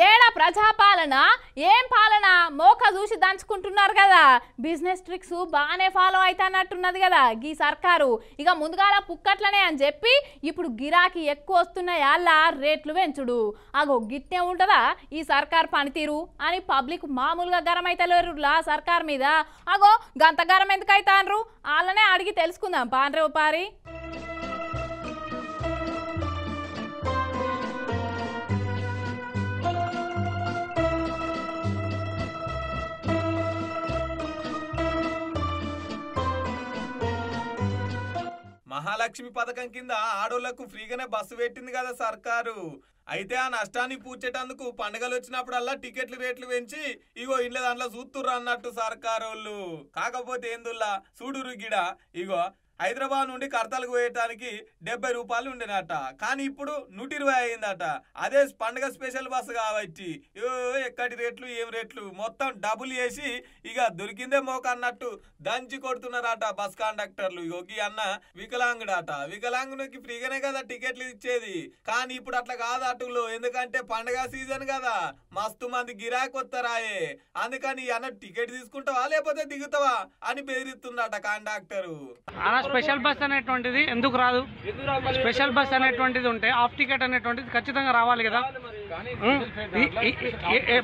ఏడ ప్రజాపాలన ఏం పాలన మోక చూసి దంచుకుంటున్నారు కదా. బిజినెస్ ట్రిక్స్ బాగానే ఫాలో అవుతానట్టున్నది కదా ఈ సర్కారు. ఇక ముందుగాల పుక్కట్లనే అని చెప్పి ఇప్పుడు గిరాకీ ఎక్కువ వస్తున్నాయి అలా రేట్లు పెంచుడు. అగో గిట్టే ఉంటుందా ఈ సర్కార్ పనితీరు అని పబ్లిక్ మామూలుగా గరం అవుతలేరు సర్కార్ మీద. అగో గంత గరం ఎందుకు అవుతాన్రు వాళ్ళనే అడిగి తెలుసుకుందాం పాండ్రే పారి. మహాలక్ష్మి పథకం కింద ఆడోళ్లకు ఫ్రీగానే బస్సు పెట్టింది కదా సర్కారు. అయితే ఆ నష్టాన్ని పూడ్చేటందుకు పండుగలు వచ్చినప్పుడల్లా టికెట్లు రేట్లు పెంచి ఇగో ఇండ్ల దాంట్లో చూస్తుర్రు అన్నట్టు సర్కారోళ్ళు. కాకపోతే ఏందుల్లా చూడురు గిడ ఇగో హైదరాబాద్ నుండి కర్తలకు పోయటానికి 70 రూపాయలు ఉండేనట, కానీ ఇప్పుడు 120 అయిందట. అదే పండుగ స్పెషల్ బస్సు కాబట్టి ఎక్కడి రేట్లు ఏం రేట్లు మొత్తం డబుల్ చేసి ఇక దొరికిందే మోక అన్నట్టు దంచి కొడుతున్నారట బస్ కండక్టర్లు. యోగి అన్న వికలాంగుడట, వికలాంగునికి ఫ్రీగానే కదా టికెట్లు ఇచ్చేది, కానీ ఇప్పుడు అట్లా కాదు అటులో. ఎందుకంటే పండుగ సీజన్ కదా, మస్తు మంది గిరాకీ వస్తారాయే. అందుకని అన్న టికెట్ తీసుకుంటావా లేకపోతే దిగుతావా అని బెదిరిస్తుందట కండక్టరు. స్పెషల్ బస్ అనేటువంటిది ఎందుకు రాదు? స్పెషల్ బస్ అనేటువంటిది ఉంటే హాఫ్ టికెట్ అనేటువంటిది ఖచ్చితంగా రావాలి కదా.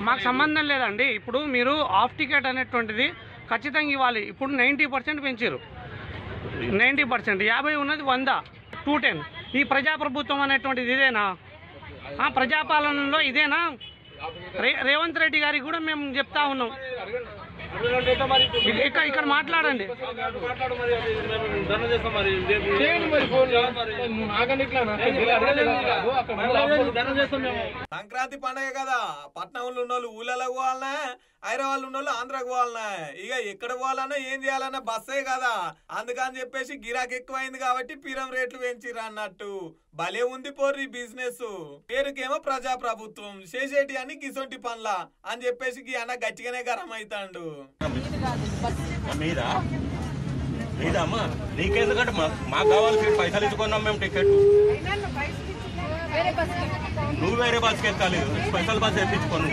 మాకు సంబంధం లేదండి. ఇప్పుడు మీరు హాఫ్ టికెట్ అనేటువంటిది ఖచ్చితంగా ఇవ్వాలి. ఇప్పుడు 90% పెంచారు, 90%, 50 ఉన్నది 100, 210. ఈ ప్రజాప్రభుత్వం అనేటువంటిది ఇదేనా? ప్రజాపాలనలో ఇదేనా? రేవంత్ రెడ్డి గారికి కూడా మేము చెప్తా ఉన్నాం, ఇక్కడ మాట్లాడండి. సంక్రాంతి పండుగ కదా, పట్నంలో ఉన్న వాళ్ళు ఊళ్ళలో పోవాలన్నా, హైదరాబాద్ ఉన్న వాళ్ళు ఆంధ్రాకు పోవాలన్నా, ఇక ఎక్కడ పోవాలన్నా ఏం చేయాలన్నా బస్సే కదా. అందుకని చెప్పేసి గిరాకీ ఎక్కువైంది కాబట్టి పీరం రేట్లు పెంచిరా అన్నట్టు. భలే ఉంది పోర్రి బిజినెస్. పేరుకేమో ప్రజా ప్రభుత్వం, చేసేటి అని గిసొంటి పనుల అని చెప్పేసి అన్న గట్టిగానే గరం అవుతాడు. మీదమ్మా నీకెందుకంటే మాకు కావాలి పైసలు ఇచ్చుకున్నాం మేము టికెట్. నువ్వు వేరే బస్కి ఎక్కాలి, స్పెషల్ బస్ ఎక్కించుకోను.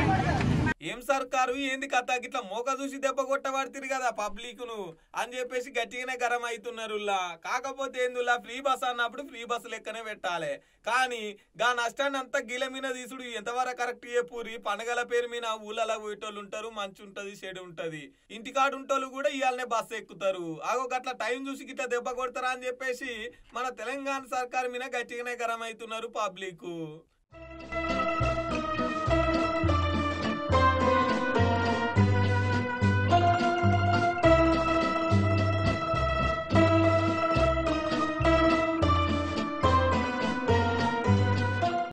ఏం సర్కారు ఏంది కథ, గిట్లా మోక చూసి దెబ్బ కొట్టబడుతుంది కదా పబ్లిక్ ను అని చెప్పేసి గట్టిగానే గరం అవుతున్నారు. కాకపోతే ఏందులా ఫ్రీ బస్ అన్నప్పుడు ఫ్రీ బస్సు లెక్కనే పెట్టాలి, కానీ గా నష్టాన్ని అంతా గిల మీద తీసుడు ఎంతవరకు కరెక్ట్ చెప్పూరి. పండగల పేరు మీద ఊళ్ళలో పోయేటోళ్ళు ఉంటారు, మంచి ఉంటది చెడు ఉంటది, ఇంటికాడు ఉంటోళ్ళు కూడా ఇవాళనే బస్సు ఎక్కుతారు. ఆగో గట్లా టైం చూసి గిట్లా దెబ్బ కొడతారా అని చెప్పేసి మన తెలంగాణ సర్కారు మీద గట్టిగానే గరం అవుతున్నారు పబ్లిక్.